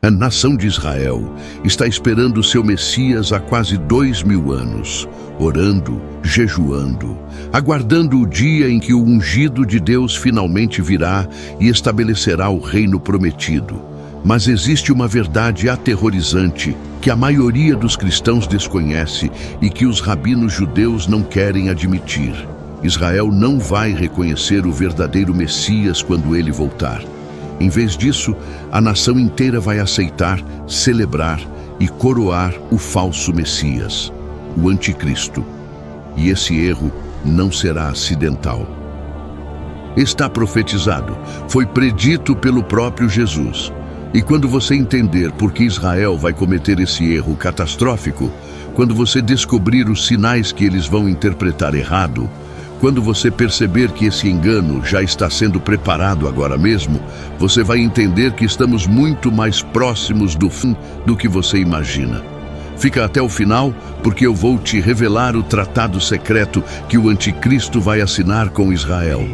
A nação de Israel está esperando o seu Messias há quase 2000 anos, orando, jejuando, aguardando o dia em que o ungido de Deus finalmente virá e estabelecerá o reino prometido. Mas existe uma verdade aterrorizante que a maioria dos cristãos desconhece e que os rabinos judeus não querem admitir. Israel não vai reconhecer o verdadeiro Messias quando ele voltar. Em vez disso, a nação inteira vai aceitar, celebrar e coroar o falso Messias, o Anticristo. E esse erro não será acidental. Está profetizado, foi predito pelo próprio Jesus. E quando você entender por que Israel vai cometer esse erro catastrófico, quando você descobrir os sinais que eles vão interpretar errado, quando você perceber que esse engano já está sendo preparado agora mesmo, você vai entender que estamos muito mais próximos do fim do que você imagina. Fica até o final, porque eu vou te revelar o tratado secreto que o Anticristo vai assinar com Israel.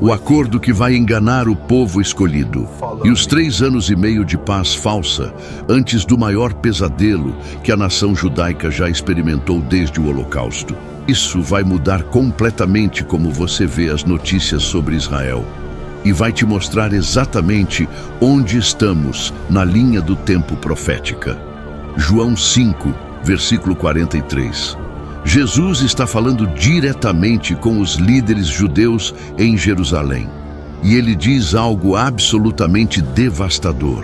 O acordo que vai enganar o povo escolhido. E os 3 anos e meio de paz falsa, antes do maior pesadelo que a nação judaica já experimentou desde o Holocausto. Isso vai mudar completamente como você vê as notícias sobre Israel. E vai te mostrar exatamente onde estamos na linha do tempo profética. João 5, versículo 43. Jesus está falando diretamente com os líderes judeus em Jerusalém. E ele diz algo absolutamente devastador.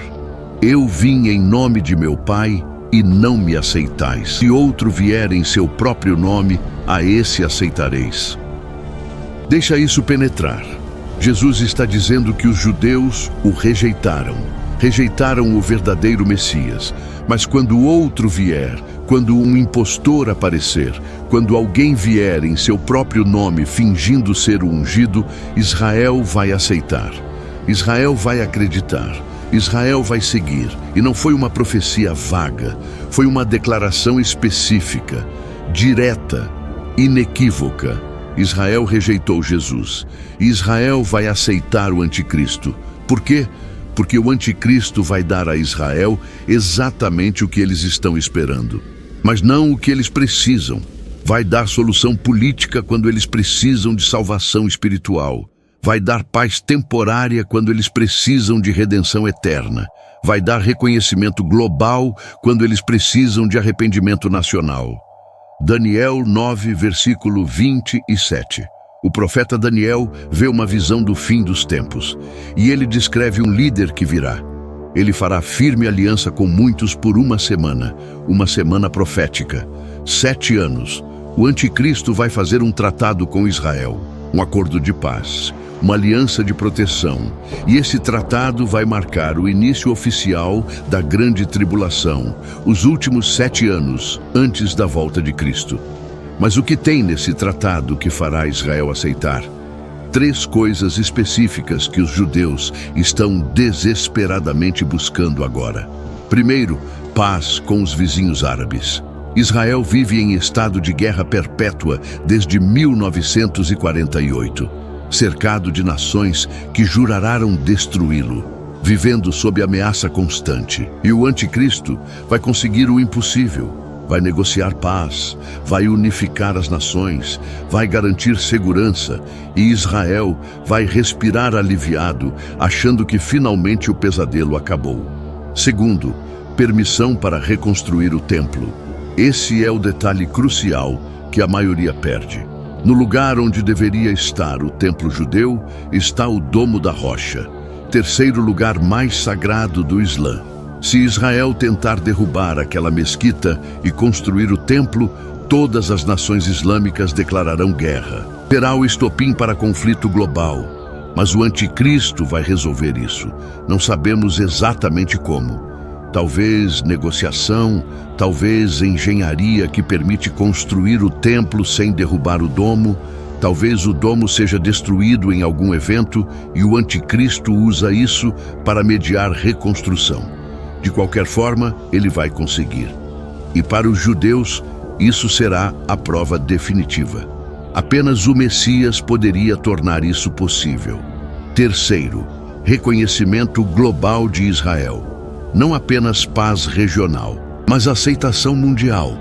Eu vim em nome de meu Pai e não me aceitais. Se outro vier em seu próprio nome, a esse aceitareis. Deixa isso penetrar. Jesus está dizendo que os judeus o rejeitaram. Rejeitaram o verdadeiro Messias. Mas quando outro vier, quando um impostor aparecer, quando alguém vier em seu próprio nome fingindo ser o ungido, Israel vai aceitar. Israel vai acreditar. Israel vai seguir. E não foi uma profecia vaga, foi uma declaração específica, direta, inequívoca. Israel rejeitou Jesus. E Israel vai aceitar o Anticristo. Por quê? Porque o Anticristo vai dar a Israel exatamente o que eles estão esperando. Mas não o que eles precisam. Vai dar solução política quando eles precisam de salvação espiritual. Vai dar paz temporária quando eles precisam de redenção eterna. Vai dar reconhecimento global quando eles precisam de arrependimento nacional. Daniel 9, versículo 27. O profeta Daniel vê uma visão do fim dos tempos, e ele descreve um líder que virá. Ele fará firme aliança com muitos por uma semana profética, 7 anos. O Anticristo vai fazer um tratado com Israel, um acordo de paz, uma aliança de proteção, e esse tratado vai marcar o início oficial da grande tribulação, os últimos 7 anos antes da volta de Cristo. Mas o que tem nesse tratado que fará Israel aceitar? 3 coisas específicas que os judeus estão desesperadamente buscando agora. Primeiro, paz com os vizinhos árabes. Israel vive em estado de guerra perpétua desde 1948, cercado de nações que juraram destruí-lo, vivendo sob ameaça constante. E o Anticristo vai conseguir o impossível. Vai negociar paz, vai unificar as nações, vai garantir segurança, e Israel vai respirar aliviado, achando que finalmente o pesadelo acabou. Segundo, permissão para reconstruir o templo. Esse é o detalhe crucial que a maioria perde. No lugar onde deveria estar o templo judeu, está o Domo da Rocha, terceiro lugar mais sagrado do Islã. Se Israel tentar derrubar aquela mesquita e construir o templo, todas as nações islâmicas declararão guerra. Terá o estopim para conflito global, mas o Anticristo vai resolver isso. Não sabemos exatamente como. Talvez negociação, talvez engenharia que permite construir o templo sem derrubar o domo, talvez o domo seja destruído em algum evento e o Anticristo usa isso para mediar reconstrução. De qualquer forma, ele vai conseguir. E para os judeus, isso será a prova definitiva. Apenas o Messias poderia tornar isso possível. Terceiro, reconhecimento global de Israel. não apenas paz regional, mas aceitação mundial,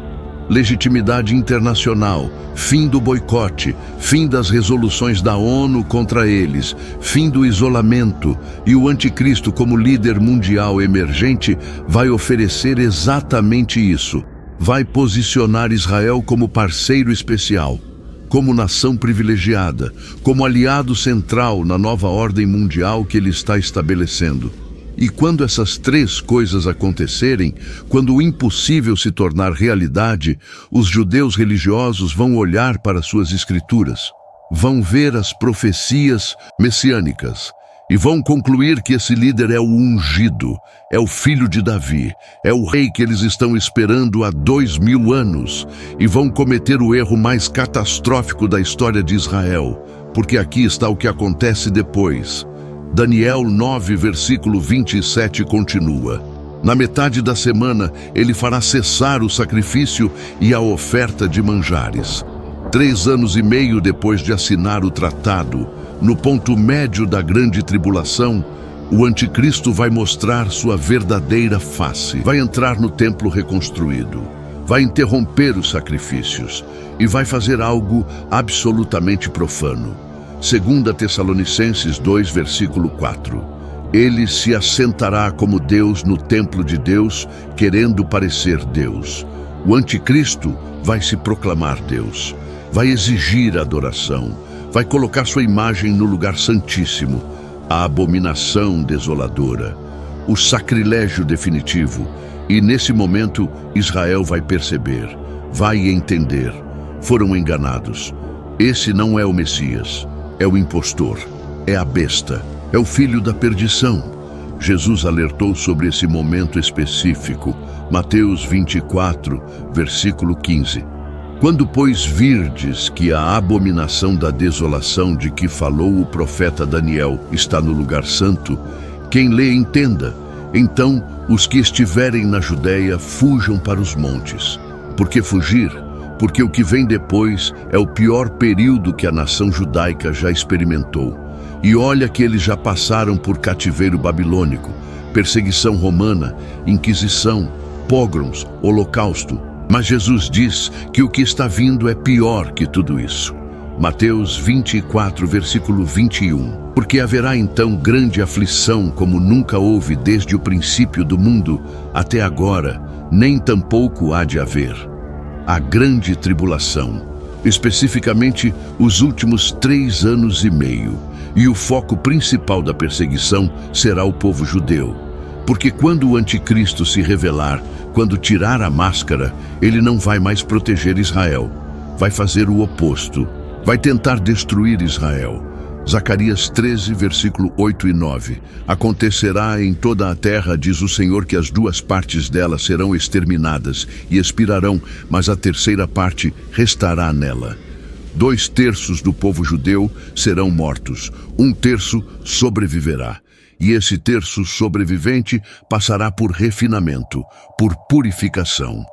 legitimidade internacional, fim do boicote, fim das resoluções da ONU contra eles, fim do isolamento, e o anticristo, como líder mundial emergente, vai oferecer exatamente isso. Vai posicionar Israel como parceiro especial, como nação privilegiada, como aliado central na nova ordem mundial que ele está estabelecendo. E quando essas três coisas acontecerem, quando o impossível se tornar realidade, os judeus religiosos vão olhar para suas escrituras, vão ver as profecias messiânicas e vão concluir que esse líder é o ungido, é o filho de Davi, é o rei que eles estão esperando há 2000 anos, e vão cometer o erro mais catastrófico da história de Israel, porque aqui está o que acontece depois. Daniel 9, versículo 27 continua: na metade da semana ele fará cessar o sacrifício e a oferta de manjares. 3 anos e meio depois de assinar o tratado, no ponto médio da grande tribulação, o anticristo vai mostrar sua verdadeira face. Vai entrar no templo reconstruído, vai interromper os sacrifícios e vai fazer algo absolutamente profano. 2 Tessalonicenses 2, versículo 4. Ele se assentará como Deus no templo de Deus, querendo parecer Deus. O anticristo vai se proclamar Deus, vai exigir adoração, vai colocar sua imagem no lugar santíssimo, a abominação desoladora, o sacrilégio definitivo. E nesse momento Israel vai perceber, vai entender: foram enganados. Esse não é o Messias. É o impostor, é a besta, é o filho da perdição. Jesus alertou sobre esse momento específico. Mateus 24, versículo 15. Quando, pois, virdes que a abominação da desolação de que falou o profeta Daniel está no lugar santo, quem lê entenda. Então, os que estiverem na Judéia fujam para os montes. Por que fugir? Porque o que vem depois é o pior período que a nação judaica já experimentou. E olha que eles já passaram por cativeiro babilônico, perseguição romana, inquisição, pogroms, holocausto. Mas Jesus diz que o que está vindo é pior que tudo isso. Mateus 24, versículo 21. Porque haverá então grande aflição como nunca houve desde o princípio do mundo até agora, nem tampouco há de haver. A grande tribulação, especificamente os últimos 3 anos e meio, e o foco principal da perseguição será o povo judeu. Porque quando o anticristo se revelar, quando tirar a máscara, ele não vai mais proteger Israel, vai fazer o oposto, vai tentar destruir Israel. Zacarias 13, versículo 8 e 9. Acontecerá em toda a terra, diz o Senhor, que as 2 partes dela serão exterminadas e expirarão, mas a terceira parte restará nela. 2/3 do povo judeu serão mortos, 1/3 sobreviverá. E esse terço sobrevivente passará por refinamento, por purificação,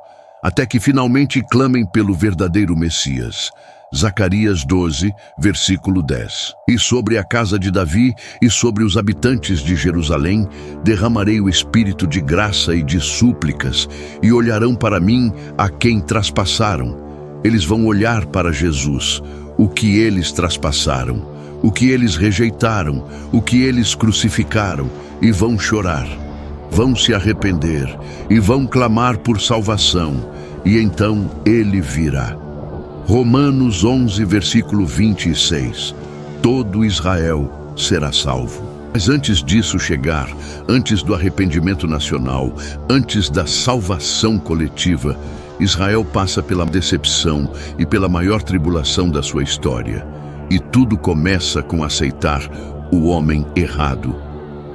até que finalmente clamem pelo verdadeiro Messias. Zacarias 12, versículo 10. E sobre a casa de Davi e sobre os habitantes de Jerusalém derramarei o espírito de graça e de súplicas, e olharão para mim a quem traspassaram. Eles vão olhar para Jesus, o que eles traspassaram, o que eles rejeitaram, o que eles crucificaram, e vão chorar, vão se arrepender e vão clamar por salvação, e então ele virá. Romanos 11, versículo 26. Todo Israel será salvo. Mas antes disso chegar, antes do arrependimento nacional, antes da salvação coletiva, Israel passa pela decepção e pela maior tribulação da sua história. E tudo começa com aceitar o homem errado,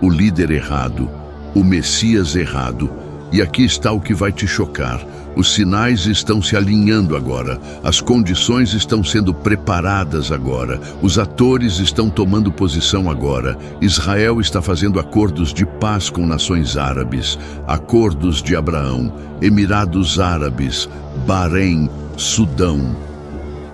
o líder errado, o Messias errado. E aqui está o que vai te chocar. Os sinais estão se alinhando agora, as condições estão sendo preparadas agora, os atores estão tomando posição agora. Israel está fazendo acordos de paz com nações árabes, acordos de Abraão, Emirados Árabes, Bahrein, Sudão,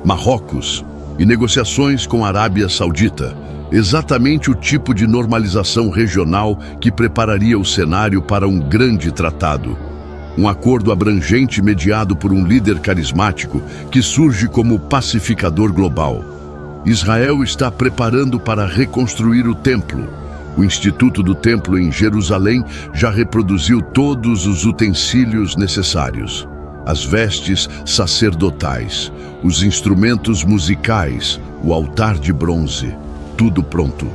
Marrocos e negociações com a Arábia Saudita. Exatamente o tipo de normalização regional que prepararia o cenário para um grande tratado. Um acordo abrangente mediado por um líder carismático que surge como pacificador global. Israel está preparando para reconstruir o templo. O Instituto do Templo em Jerusalém já reproduziu todos os utensílios necessários. As vestes sacerdotais, os instrumentos musicais, o altar de bronze, tudo pronto.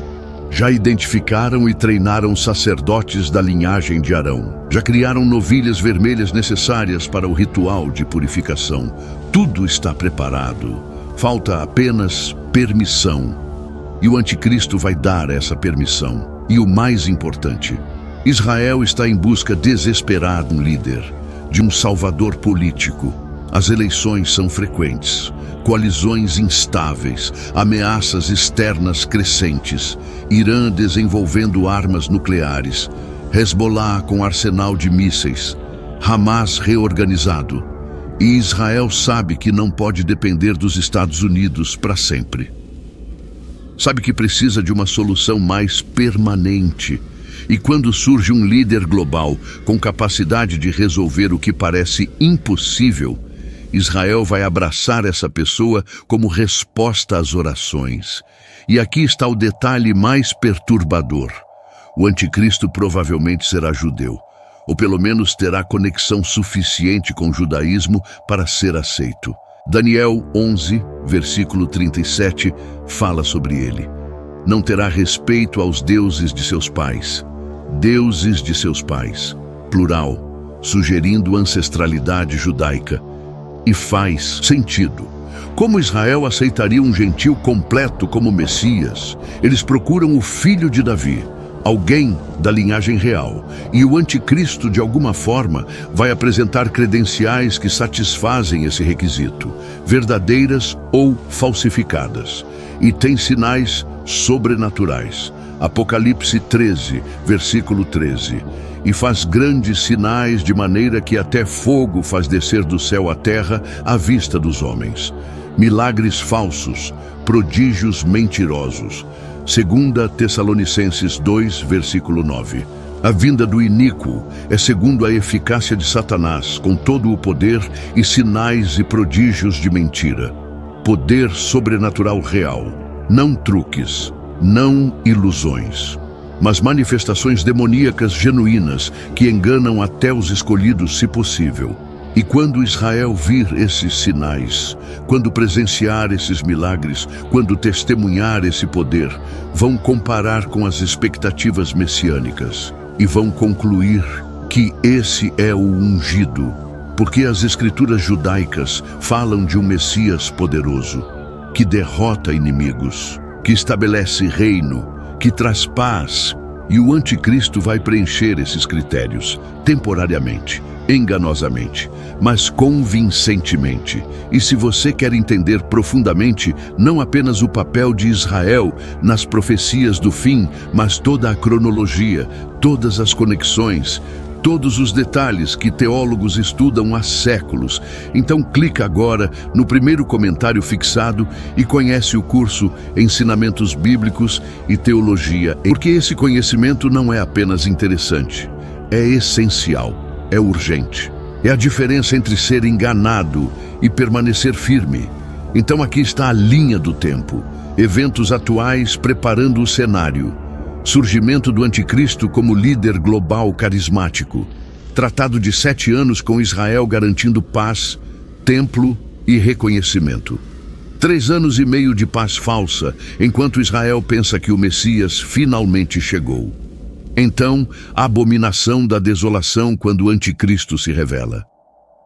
Já identificaram e treinaram sacerdotes da linhagem de Arão. Já criaram novilhas vermelhas necessárias para o ritual de purificação. Tudo está preparado. Falta apenas permissão. E o anticristo vai dar essa permissão. E o mais importante, Israel está em busca desesperada de um líder, de um salvador político. As eleições são frequentes, coalizões instáveis, ameaças externas crescentes, Irã desenvolvendo armas nucleares, Hezbollah com arsenal de mísseis, Hamas reorganizado. E Israel sabe que não pode depender dos Estados Unidos para sempre. Sabe que precisa de uma solução mais permanente. E quando surge um líder global com capacidade de resolver o que parece impossível, Israel vai abraçar essa pessoa como resposta às orações. E aqui está o detalhe mais perturbador. O anticristo provavelmente será judeu, ou pelo menos terá conexão suficiente com o judaísmo para ser aceito. Daniel 11, versículo 37, fala sobre ele. Não terá respeito aos deuses de seus pais. Deuses de seus pais, plural, sugerindo ancestralidade judaica. E faz sentido. Como Israel aceitaria um gentil completo como Messias? Eles procuram o filho de Davi, alguém da linhagem real, e o anticristo, de alguma forma, vai apresentar credenciais que satisfazem esse requisito, verdadeiras ou falsificadas. E tem sinais sobrenaturais. Apocalipse 13, versículo 13. E faz grandes sinais de maneira que até fogo faz descer do céu à terra à vista dos homens. Milagres falsos, prodígios mentirosos. 2 Tessalonicenses 2, versículo 9. A vinda do iníquo é segundo a eficácia de Satanás, com todo o poder e sinais e prodígios de mentira. Poder sobrenatural real, não truques, não ilusões, mas manifestações demoníacas genuínas que enganam até os escolhidos, se possível. E quando Israel vir esses sinais, quando presenciar esses milagres, quando testemunhar esse poder, vão comparar com as expectativas messiânicas e vão concluir que esse é o ungido, porque as escrituras judaicas falam de um Messias poderoso, que derrota inimigos, que estabelece reino, que traz paz, e o anticristo vai preencher esses critérios, temporariamente, enganosamente, mas convincentemente. E se você quer entender profundamente, não apenas o papel de Israel nas profecias do fim, mas toda a cronologia, todas as conexões, todos os detalhes que teólogos estudam há séculos. Então clica agora no primeiro comentário fixado e conhece o curso Ensinamentos Bíblicos e Teologia, porque esse conhecimento não é apenas interessante, é essencial, é urgente. É a diferença entre ser enganado e permanecer firme. Então aqui está a linha do tempo, eventos atuais preparando o cenário. Surgimento do anticristo como líder global carismático. Tratado de 7 anos com Israel garantindo paz, templo e reconhecimento. 3 anos e meio de paz falsa, enquanto Israel pensa que o Messias finalmente chegou. Então, a abominação da desolação quando o anticristo se revela.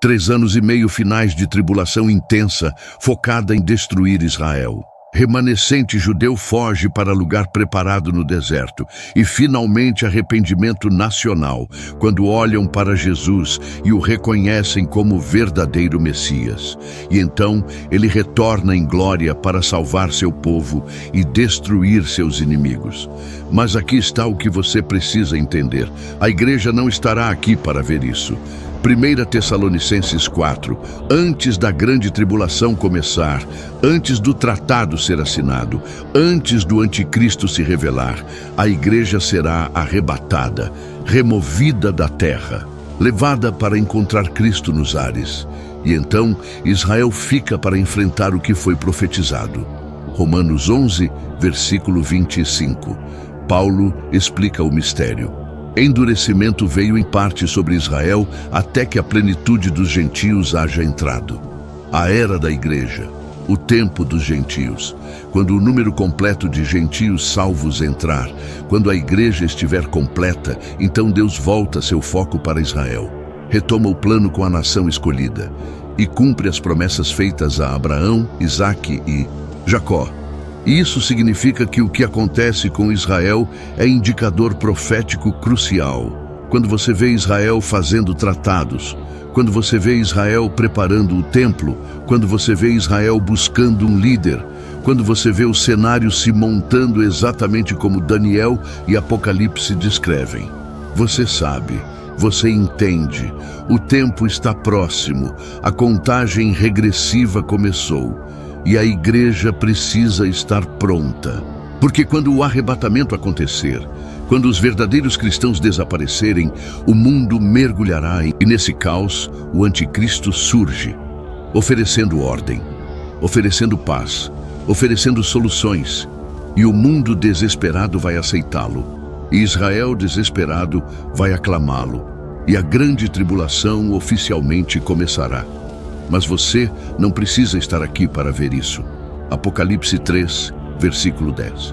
3 anos e meio finais de tribulação intensa, focada em destruir Israel. Remanescente judeu foge para lugar preparado no deserto e finalmente arrependimento nacional quando olham para Jesus e o reconhecem como verdadeiro Messias. E então ele retorna em glória para salvar seu povo e destruir seus inimigos. Mas aqui está o que você precisa entender. A igreja não estará aqui para ver isso. 1 Tessalonicenses 4, antes da grande tribulação começar, antes do tratado ser assinado, antes do anticristo se revelar, a igreja será arrebatada, removida da terra, levada para encontrar Cristo nos ares. E então Israel fica para enfrentar o que foi profetizado. Romanos 11, versículo 25. Paulo explica o mistério. Endurecimento veio em parte sobre Israel até que a plenitude dos gentios haja entrado. A era da igreja, o tempo dos gentios, quando o número completo de gentios salvos entrar, quando a igreja estiver completa, então Deus volta seu foco para Israel, retoma o plano com a nação escolhida e cumpre as promessas feitas a Abraão, Isaque e Jacó. Isso significa que o que acontece com Israel é indicador profético crucial. Quando você vê Israel fazendo tratados, quando você vê Israel preparando o templo, quando você vê Israel buscando um líder, quando você vê o cenário se montando exatamente como Daniel e Apocalipse descrevem, você sabe, você entende, o tempo está próximo, a contagem regressiva começou. E a igreja precisa estar pronta. Porque quando o arrebatamento acontecer, quando os verdadeiros cristãos desaparecerem, o mundo mergulhará e nesse caos, o anticristo surge, oferecendo ordem, oferecendo paz, oferecendo soluções. E o mundo desesperado vai aceitá-lo. E Israel desesperado vai aclamá-lo. E a grande tribulação oficialmente começará. Mas você não precisa estar aqui para ver isso. Apocalipse 3, versículo 10.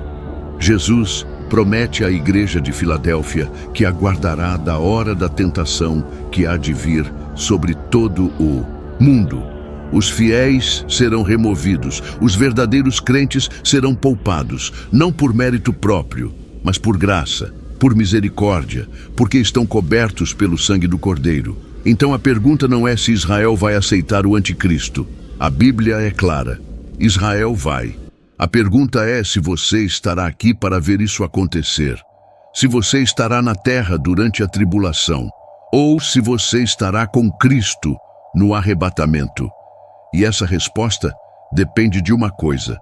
Jesus promete à igreja de Filadélfia que aguardará da hora da tentação que há de vir sobre todo o mundo. Os fiéis serão removidos, os verdadeiros crentes serão poupados, não por mérito próprio, mas por graça, por misericórdia, porque estão cobertos pelo sangue do Cordeiro. Então a pergunta não é se Israel vai aceitar o anticristo. A Bíblia é clara. Israel vai. A pergunta é se você estará aqui para ver isso acontecer. Se você estará na terra durante a tribulação. Ou se você estará com Cristo no arrebatamento. E essa resposta depende de uma coisa.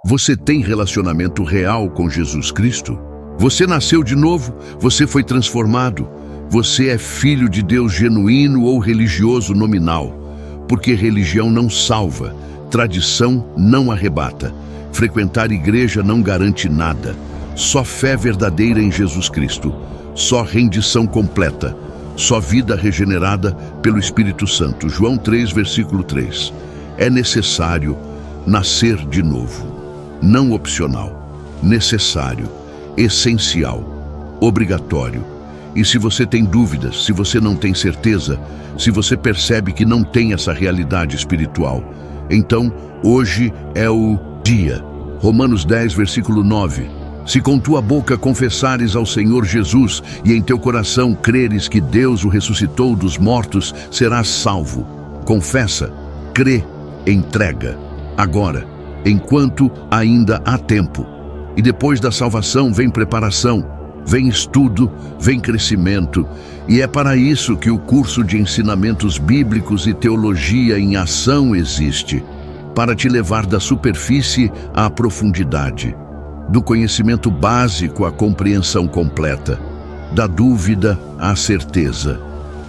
Você tem relacionamento real com Jesus Cristo? Você nasceu de novo? Você foi transformado? Você é filho de Deus genuíno ou religioso nominal? Porque religião não salva, tradição não arrebata, frequentar igreja não garante nada. Só fé verdadeira em Jesus Cristo, só rendição completa, só vida regenerada pelo Espírito Santo. João 3, versículo 3. É necessário nascer de novo, não opcional, necessário, essencial, obrigatório. E se você tem dúvidas, se você não tem certeza, se você percebe que não tem essa realidade espiritual, então hoje é o dia. Romanos 10, versículo 9. Se com tua boca confessares ao Senhor Jesus e em teu coração creres que Deus o ressuscitou dos mortos, serás salvo. Confessa, crê, entrega. Agora, enquanto ainda há tempo. E depois da salvação vem preparação. Vem estudo, vem crescimento, e é para isso que o curso de ensinamentos bíblicos e teologia em ação existe, para te levar da superfície à profundidade, do conhecimento básico à compreensão completa, da dúvida à certeza.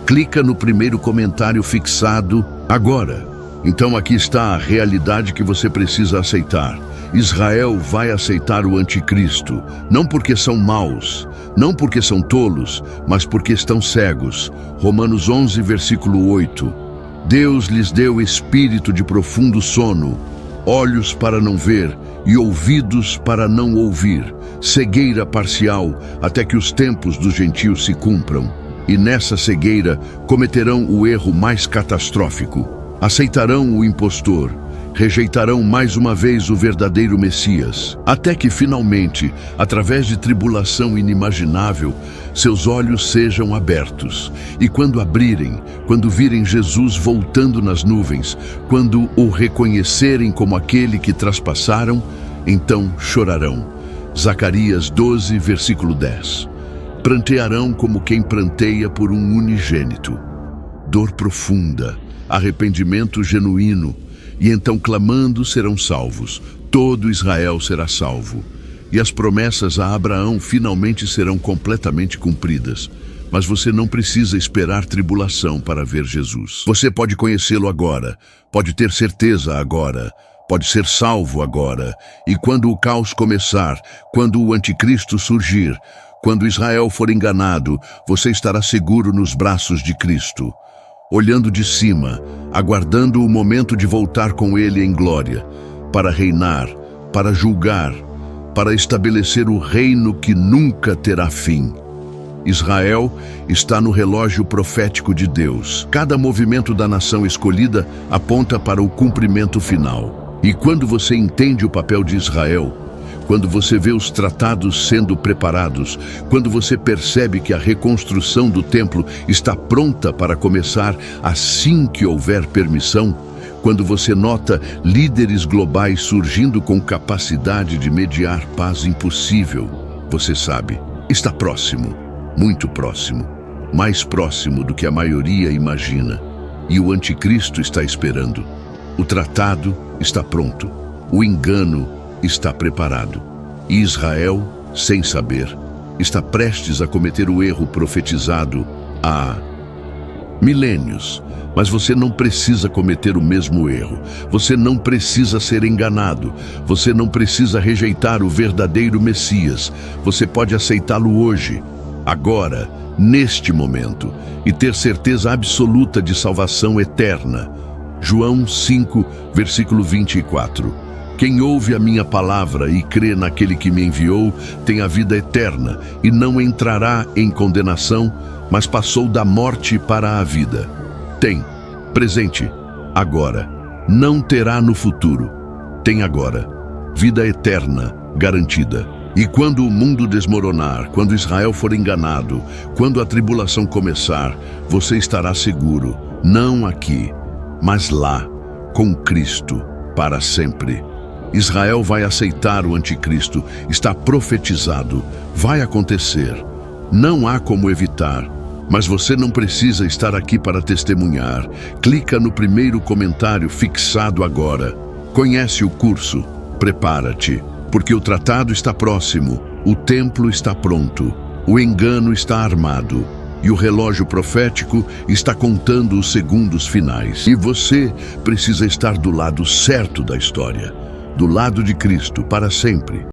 Clica no primeiro comentário fixado agora. Então aqui está a realidade que você precisa aceitar. Israel vai aceitar o anticristo, não porque são maus, não porque são tolos, mas porque estão cegos. Romanos 11, versículo 8. Deus lhes deu espírito de profundo sono, olhos para não ver e ouvidos para não ouvir, cegueira parcial, até que os tempos dos gentios se cumpram. E nessa cegueira cometerão o erro mais catastrófico. Aceitarão o impostor, rejeitarão mais uma vez o verdadeiro Messias, até que finalmente, através de tribulação inimaginável, seus olhos sejam abertos. E quando abrirem, quando virem Jesus voltando nas nuvens, quando o reconhecerem como aquele que traspassaram, então chorarão. Zacarias 12, versículo 10. Prantearão como quem pranteia por um unigênito. dor profunda, arrependimento genuíno, e então clamando serão salvos. Todo Israel será salvo. E as promessas a Abraão finalmente serão completamente cumpridas. Mas você não precisa esperar tribulação para ver Jesus. Você pode conhecê-lo agora, pode ter certeza agora, pode ser salvo agora. E quando o caos começar, quando o anticristo surgir, quando Israel for enganado, você estará seguro nos braços de Cristo, olhando de cima, aguardando o momento de voltar com Ele em glória, para reinar, para julgar, para estabelecer o reino que nunca terá fim. Israel está no relógio profético de Deus. Cada movimento da nação escolhida aponta para o cumprimento final. E quando você entende o papel de Israel, quando você vê os tratados sendo preparados, quando você percebe que a reconstrução do templo está pronta para começar assim que houver permissão, quando você nota líderes globais surgindo com capacidade de mediar paz impossível, você sabe, está próximo, muito próximo, mais próximo do que a maioria imagina. E o anticristo está esperando. O tratado está pronto. O engano está preparado. E Israel, sem saber, está prestes a cometer o erro profetizado há milênios. Mas você não precisa cometer o mesmo erro. Você não precisa ser enganado. Você não precisa rejeitar o verdadeiro Messias. Você pode aceitá-lo hoje, agora, neste momento, e ter certeza absoluta de salvação eterna. João 5, versículo 24. Quem ouve a minha palavra e crê naquele que me enviou, tem a vida eterna e não entrará em condenação, mas passou da morte para a vida. Tem, presente, agora. Não terá no futuro. Tem agora. Vida eterna, garantida. E quando o mundo desmoronar, quando Israel for enganado, quando a tribulação começar, você estará seguro, não aqui, mas lá, com Cristo, para sempre. Israel vai aceitar o anticristo, está profetizado, vai acontecer. Não há como evitar, mas você não precisa estar aqui para testemunhar. Clica no primeiro comentário fixado agora. Conhece o curso? Prepara-te, porque o tratado está próximo, o templo está pronto, o engano está armado e o relógio profético está contando os segundos finais. E você precisa estar do lado certo da história, do lado de Cristo para sempre.